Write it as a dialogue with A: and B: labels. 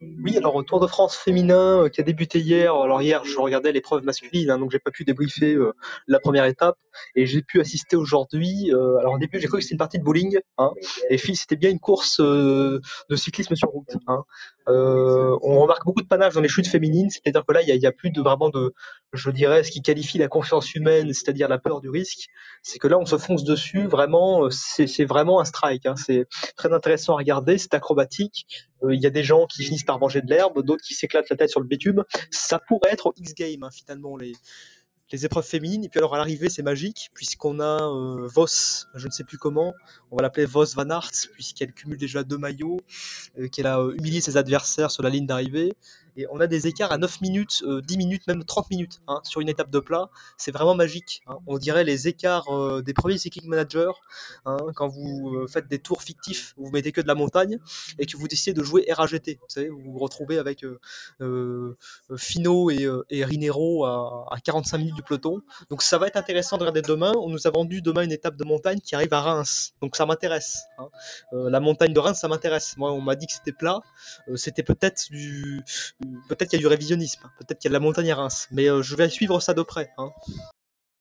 A: Oui, alors Tour de France féminin qui a débuté hier. Alors hier, je regardais l'épreuve masculine, hein, donc j'ai pas pu débriefer la première étape. Et j'ai pu assister aujourd'hui. Alors au début, j'ai cru que c'était une partie de bowling, hein, et c'était bien une course de cyclisme sur route. Hein. On remarque beaucoup de panache dans les chutes féminines, c'est-à-dire que là, il y a plus de vraiment de, je dirais, ce qui qualifie la confiance humaine, c'est-à-dire la peur du risque. C'est que là, on se fonce dessus. Vraiment, c'est vraiment un strike. Hein. C'est très intéressant à regarder. C'est acrobatique. Il y a des gens qui finissent par manger de l'herbe, d'autres qui s'éclatent la tête sur le bitume. Ça pourrait être au X-Games, hein, finalement, les épreuves féminines. Et puis alors à l'arrivée, c'est magique, puisqu'on a Vos, je ne sais plus comment, on va l'appeler Vos Van Aert, puisqu'elle cumule déjà 2 maillots, qu'elle a humilié ses adversaires sur la ligne d'arrivée. Et on a des écarts à 9 minutes, 10 minutes, même 30 minutes, hein, sur une étape de plat. C'est vraiment magique. Hein. On dirait les écarts des premiers cycling managers, hein, quand vous faites des tours fictifs, où vous mettez que de la montagne et que vous décidez de jouer RAGT. Vous savez, vous vous retrouvez avec Fino et Rinero à 45 minutes du peloton. Donc ça va être intéressant de regarder demain. On nous a vendu demain une étape de montagne qui arrive à Reims. Donc ça m'intéresse. Hein. La montagne de Reims, ça m'intéresse. Moi, on m'a dit que c'était plat. C'était peut-être qu'il y a du révisionnisme. Peut-être qu'il y a de la montagne à Reims. Mais je vais suivre ça de près. Hein.